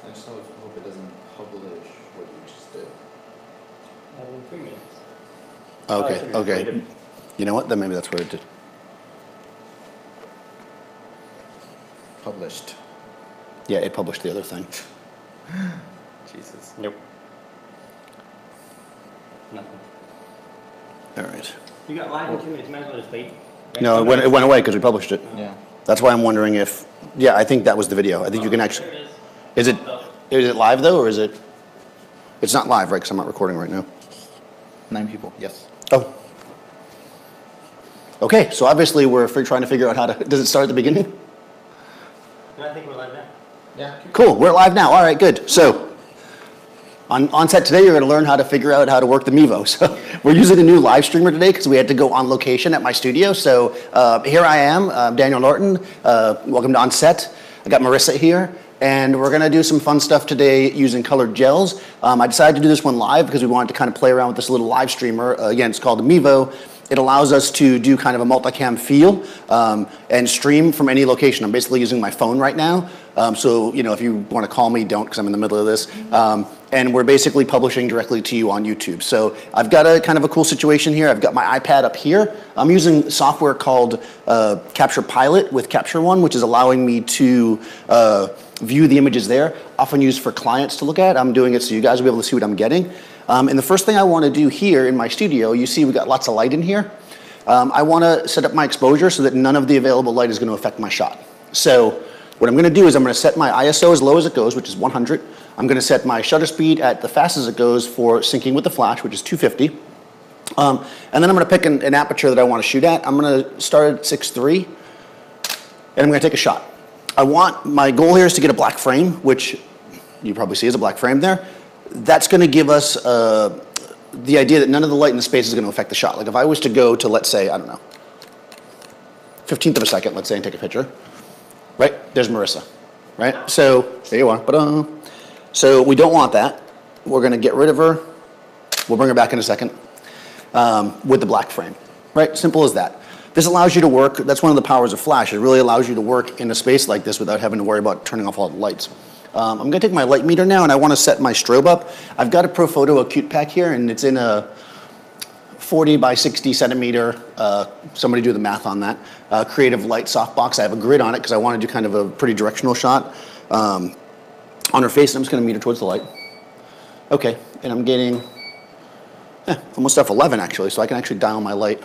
I just hope it doesn't publish what you just did. 3 minutes. Okay, okay. You know what? Then maybe that's what it did. Published. Yeah, it published the other thing. Jesus. Nope. Nothing. All right. You got live in 2 minutes. Might as well just wait. Right? No, it went away because we published it. Yeah. That's why I'm wondering if, yeah, I think that was the video. I think you can actually, There it is. is it live though, or is it, it's not live, right, because I'm not recording right now. 9 people, yes. Oh. Okay, so obviously we're trying to figure out how to, does it start at the beginning? I think we're live now. Yeah. Cool, we're live now, all right, good. So, on set today, you're gonna learn how to figure out how to work the Mevo. So, we're using a new live streamer today because we had to go on location at my studio. So, here I am, Daniel Norton. Welcome to OnSet. I got Marissa here. And we're gonna do some fun stuff today using colored gels. I decided to do this one live because we wanted to kind of play around with this little live streamer. Again, it's called the Mevo. It allows us to do kind of a multicam feel and stream from any location. I'm basically using my phone right now. So, you know, if you want to call me, don't, because I'm in the middle of this. And we're basically publishing directly to you on YouTube. So I've got a kind of a cool situation here. I've got my iPad up here. I'm using software called Capture Pilot with Capture One, which is allowing me to view the images there, often used for clients to look at. I'm doing it so you guys will be able to see what I'm getting. And the first thing I want to do here in my studio, you see we got lots of light in here. I want to set up my exposure so that none of the available light is going to affect my shot. So what I'm going to do is I'm going to set my ISO as low as it goes, which is 100. I'm going to set my shutter speed at the fastest it goes for syncing with the flash, which is 250. And then I'm going to pick an aperture that I want to shoot at. I'm going to start at 6.3, and I'm going to take a shot. My goal here is to get a black frame, which you probably see as a black frame there. That's going to give us the idea that none of the light in the space is going to affect the shot. Like if I was to go to, let's say, I don't know, 15th of a second, let's say, and take a picture, right? There's Marissa, right? So there you are. Ba-da. So we don't want that. We're going to get rid of her. We'll bring her back in a second with the black frame, right? Simple as that. This allows you to work. That's one of the powers of Flash. It really allows you to work in a space like this without having to worry about turning off all the lights. I'm going to take my light meter now, and I want to set my strobe up. I've got a Profoto acute pack here, and it's in a 40 by 60 centimeter, somebody do the math on that, creative light softbox. I have a grid on it because I want to do kind of a pretty directional shot on her face, and I'm just going to meter towards the light. Okay, and I'm getting almost F11 actually, so I can actually dial my light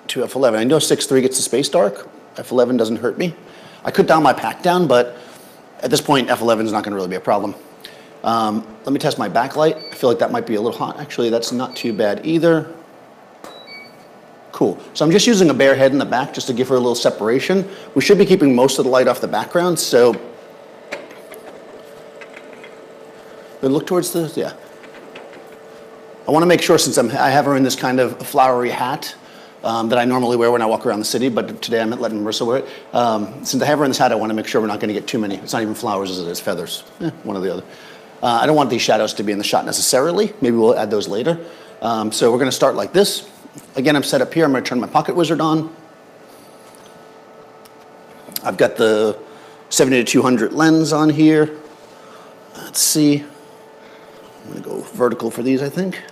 to F11. I know 6.3 gets the space dark. F11 doesn't hurt me. I could dial my pack down, but at this point, F11 is not going to really be a problem. Let me test my backlight. I feel like that might be a little hot. Actually, that's not too bad either. Cool. So I'm just using a bare head in the back just to give her a little separation. We should be keeping most of the light off the background, so look towards the, yeah. I want to make sure, since I have her in this kind of flowery hat, that I normally wear when I walk around the city, but today I'm letting Marissa wear it. Since I have her in this hat, I want to make sure we're not going to get too many. It's not even flowers as it is feathers, one or the other. I don't want these shadows to be in the shot necessarily. Maybe we'll add those later. So we're going to start like this. Again, I'm set up here. I'm going to turn my pocket wizard on. I've got the 70-200 lens on here. Let's see. I'm going to go vertical for these, I think.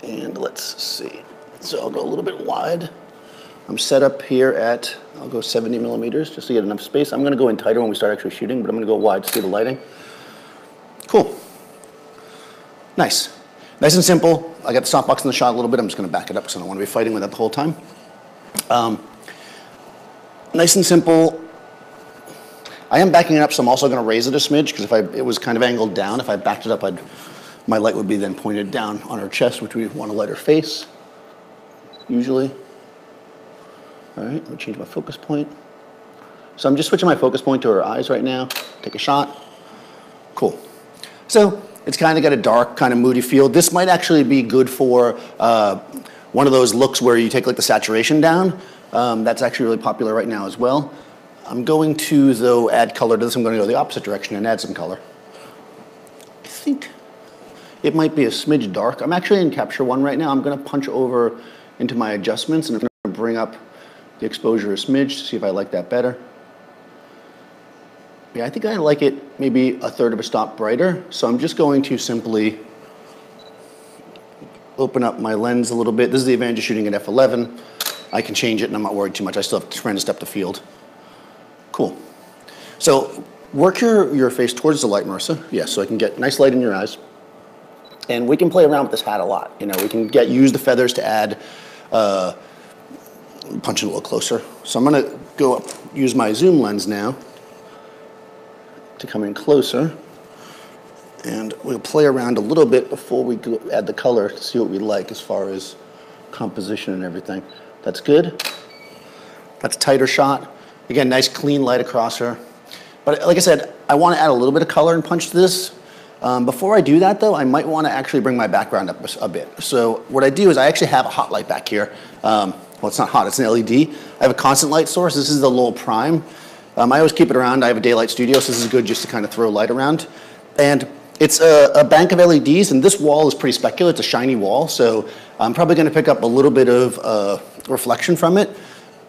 And let's see. So I'll go a little bit wide. I'm set up here at, I'll go 70 millimeters just to get enough space. I'm going to go in tighter when we start actually shooting, but I'm going to go wide to see the lighting. Cool. Nice. Nice and simple. I got the softbox in the shot a little bit. I'm just going to back it up because I don't want to be fighting with that the whole time. Nice and simple. I am backing it up, so I'm also going to raise it a smidge because if it was kind of angled down, if I backed it up, my light would be then pointed down on her chest, which we want to light her face, usually. All right, I'll change my focus point. So I'm just switching my focus point to her eyes right now. Take a shot. Cool. So it's kind of got a dark, kind of moody feel. This might actually be good for one of those looks where you take like the saturation down. That's actually really popular right now as well. I'm going to, though, add color to this. I'm going to go the opposite direction and add some color. I think it might be a smidge dark. I'm actually in Capture One right now. I'm going to punch over into my adjustments, and I'm going to bring up the exposure a smidge to see if I like that better. Yeah, I think I like it maybe a third of a stop brighter. So I'm just going to simply open up my lens a little bit. This is the advantage of shooting at f11. I can change it and I'm not worried too much. I still have tremendous depth of field. Cool. So work your face towards the light, Marissa. Yeah, so I can get nice light in your eyes. And we can play around with this hat a lot. You know, we can use the feathers to add, punch it a little closer. So I'm gonna go up, use my zoom lens now to come in closer. And we'll play around a little bit before we go add the color to see what we like as far as composition and everything. That's good. That's a tighter shot. Again, nice clean light across her. But like I said, I want to add a little bit of color and punch to this. Before I do that though, I might want to actually bring my background up a bit. So what I do is I actually have a hot light back here. Well, it's not hot, it's an LED. I have a constant light source. This is the low prime. I always keep it around. I have a daylight studio, so this is good just to kind of throw light around. And it's a bank of LEDs, and this wall is pretty specular. It's a shiny wall, so I'm probably going to pick up a little bit of reflection from it,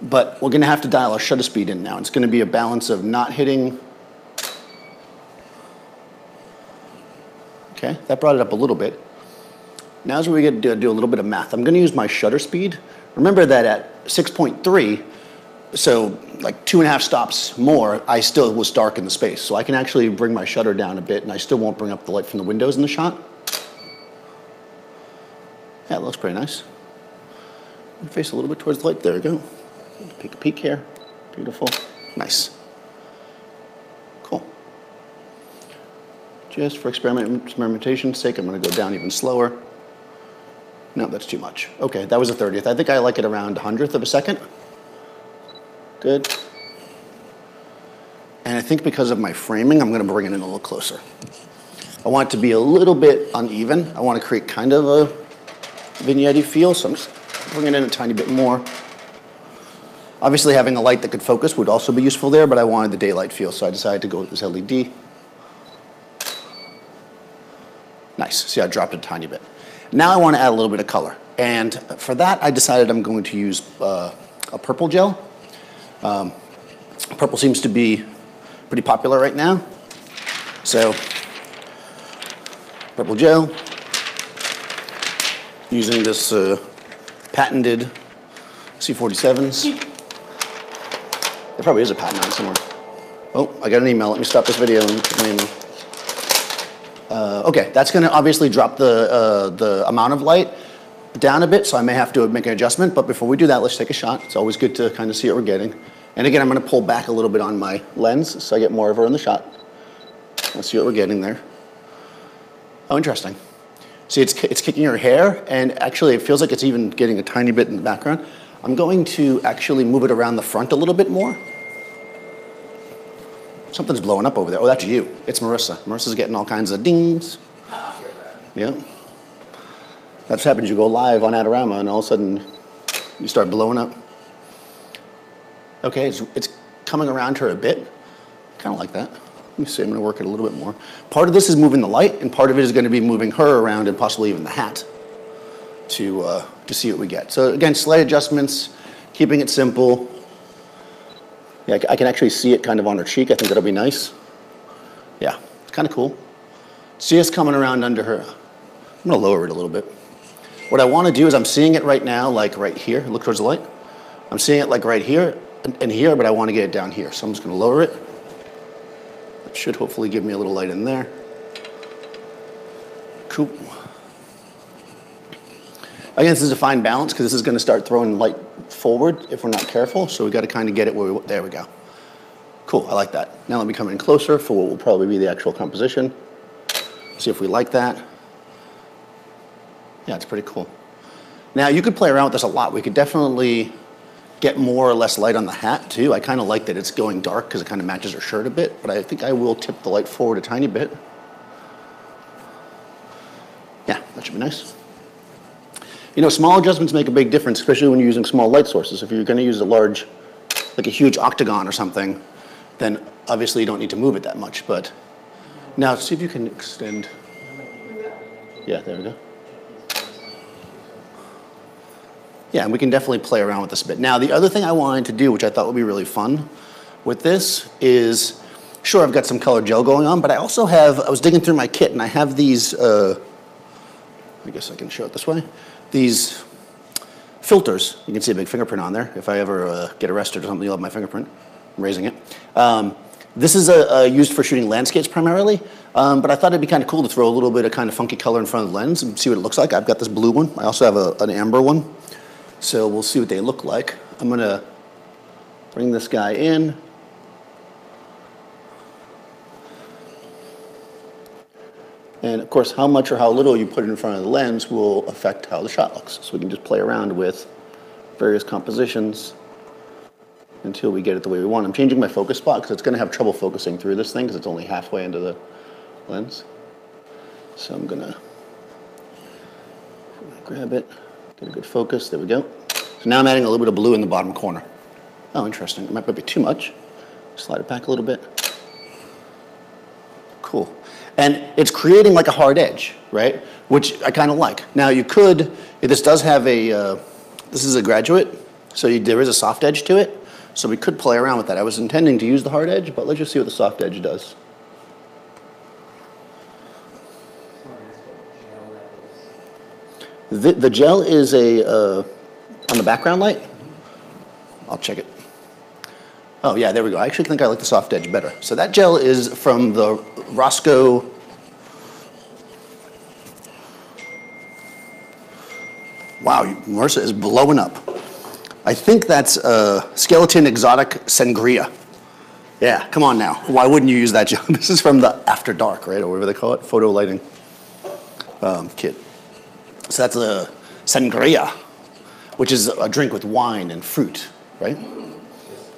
but we're going to have to dial our shutter speed in now. It's going to be a balance of not hitting. Okay, that brought it up a little bit. Now's where we get to do a little bit of math. I'm going to use my shutter speed. Remember that at 6.3, so like 2.5 stops more, I still was dark in the space. So I can actually bring my shutter down a bit and I still won't bring up the light from the windows in the shot. Yeah, it looks pretty nice. Face a little bit towards the light, there we go. Take a peek here, beautiful, nice. Cool. Just for experimentation's sake, I'm gonna go down even slower. No, that's too much. Okay, that was a 30th. I think I like it around 100th of a second. Good. And I think because of my framing, I'm going to bring it in a little closer. I want it to be a little bit uneven. I want to create kind of a vignette-y feel, so I'm just bringing it in a tiny bit more. Obviously, having a light that could focus would also be useful there, but I wanted the daylight feel, so I decided to go with this LED. Nice. See, I dropped it a tiny bit. Now I want to add a little bit of color. And for that, I decided I'm going to use a purple gel. Purple seems to be pretty popular right now. So, purple gel, using this patented C47s. There probably is a patent on it somewhere. Oh, I got an email. Let me stop this video and put my email. Okay, that's going to obviously drop the amount of light down a bit, so I may have to make an adjustment. But before we do that, let's take a shot. It's always good to kind of see what we're getting. And again, I'm going to pull back a little bit on my lens so I get more of her in the shot. Let's see what we're getting there. Oh, interesting. See, it's kicking her hair, and actually it feels like it's even getting a tiny bit in the background. I'm going to actually move it around the front a little bit more. Something's blowing up over there. Oh, that's you. It's Marissa. Marissa's getting all kinds of dings. Yeah. That's what happens. You go live on Adorama, and all of a sudden you start blowing up. Okay, it's coming around her a bit. Kind of like that. Let me see, I'm going to work it a little bit more. Part of this is moving the light, and part of it is going to be moving her around and possibly even the hat to see what we get. So again, slight adjustments, keeping it simple. Yeah, I can actually see it kind of on her cheek. I think that'll be nice. Yeah, it's kind of cool. See us coming around under her. I'm going to lower it a little bit. What I want to do is I'm seeing it right now, like right here. Look towards the light. I'm seeing it like right here and here, but I want to get it down here. So I'm just going to lower it. That should hopefully give me a little light in there. Cool. Again, this is a fine balance because this is going to start throwing light forward if we're not careful. So we got to kind of get it where there we go. Cool, I like that. Now let me come in closer for what will probably be the actual composition. See if we like that. Yeah, it's pretty cool. Now you could play around with this a lot. We could definitely get more or less light on the hat too. I kind of like that it's going dark because it kind of matches her shirt a bit, but I think I will tip the light forward a tiny bit. Yeah, that should be nice. You know, small adjustments make a big difference, especially when you're using small light sources. If you're going to use a large, like a huge octagon or something, then obviously you don't need to move it that much. But now see if you can extend. Yeah, there we go. Yeah, and we can definitely play around with this a bit. Now, the other thing I wanted to do, which I thought would be really fun with this, is, sure, I've got some color gel going on, but I also have, I was digging through my kit, and I have these, I guess I can show it this way, these filters. You can see a big fingerprint on there. If I ever get arrested or something, you'll have my fingerprint. I'm raising it. This is used for shooting landscapes primarily, but I thought it'd be kind of cool to throw a little bit of kind of funky color in front of the lens and see what it looks like. I've got this blue one. I also have an amber one. So we'll see what they look like. I'm gonna bring this guy in. And of course, how much or how little you put in front of the lens will affect how the shot looks. So we can just play around with various compositions until we get it the way we want. I'm changing my focus spot because it's gonna have trouble focusing through this thing because it's only halfway into the lens. So I'm gonna grab it, get a good focus, there we go. So now I'm adding a little bit of blue in the bottom corner. Oh, interesting, it might be too much. Slide it back a little bit. Cool. And it's creating like a hard edge, right? Which I kind of like. Now you could, this does have a, this is a graduate, so there is a soft edge to it. So we could play around with that. I was intending to use the hard edge, but let's just see what the soft edge does. The gel is on the background light. I'll check it. Oh yeah, there we go. I actually think I like the soft edge better. So that gel is from the Roscoe. Wow, Marissa is blowing up. I think that's Skeleton Exotic Sangria. Yeah, come on now. Why wouldn't you use that gel? This is from the After Dark, right? Or whatever they call it, photo lighting kit. So that's a sangria, which is a drink with wine and fruit, right?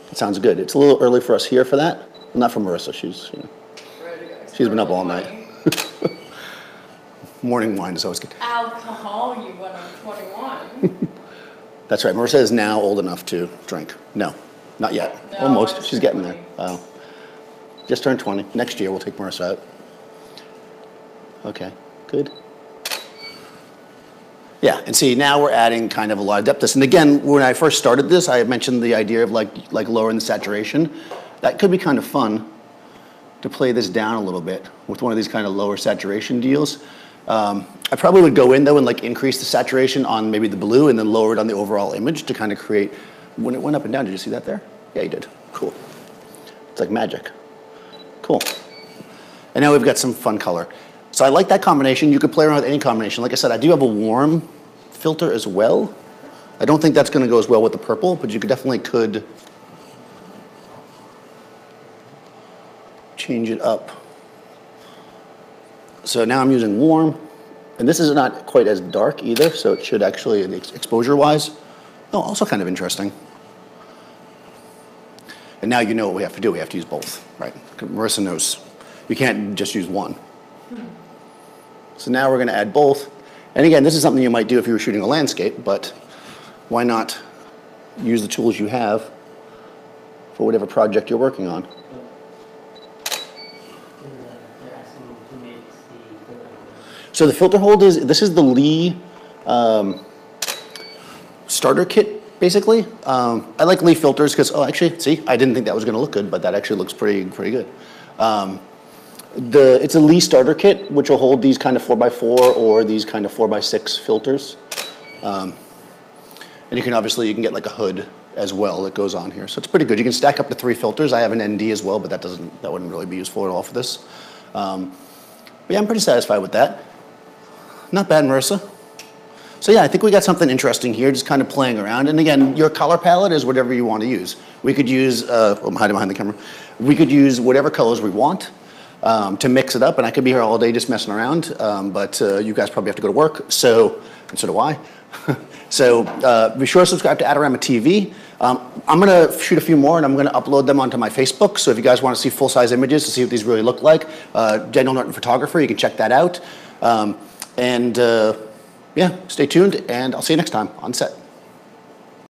It sounds good. It's a little early for us here for that. Not for Marissa. She's been up all night. Morning wine is always good. Alcohol, you went on 21. That's right. Marissa is now old enough to drink. No, not yet. No, Almost. it's She's getting there. 20. Just turned 20. Next year we'll take Marissa out. Okay, good. Yeah, and see, now we're adding kind of a lot of depth. And again, when I first started this, I mentioned the idea of like lowering the saturation. That could be kind of fun to play this down a little bit with one of these kind of lower saturation deals. I probably would go in though and like increase the saturation on maybe the blue and then lower it on the overall image to kind of create, when it went up and down, did you see that there? Yeah, you did. Cool. It's like magic. Cool. And now we've got some fun color. So I like that combination. You could play around with any combination. Like I said, I do have a warm filter as well. I don't think that's going to go as well with the purple, but you definitely could change it up. So now I'm using warm, and this is not quite as dark either, so it should actually, exposure-wise, oh, also kind of interesting. And now you know what we have to do. We have to use both, right? Marissa knows. You can't just use one. So now we're going to add both. And again, this is something you might do if you were shooting a landscape, but why not use the tools you have for whatever project you're working on? So the filter hold is, this is the Lee starter kit, basically. I like Lee filters because, oh, actually, see, I didn't think that was going to look good, but that actually looks pretty good. It's a Lee starter kit, which will hold these kind of 4x4 or these kind of 4x6 filters. And you can obviously, you can get like a hood as well that goes on here. So it's pretty good. You can stack up to 3 filters. I have an ND as well, but that wouldn't really be useful at all for this. But yeah, I'm pretty satisfied with that. Not bad, Marissa. So yeah, I think we got something interesting here, just kind of playing around. And again, your color palette is whatever you want to use. We could use, I'm hiding behind the camera. We could use whatever colors we want to mix it up. And I could be here all day just messing around, but you guys probably have to go to work, so, and so do I. So be sure to subscribe to Adorama TV. I'm going to shoot a few more and I'm going to upload them onto my Facebook. So if you guys want to see full-size images to see what these really look like, Daniel Norton Photographer, you can check that out. Yeah, stay tuned and I'll see you next time on set.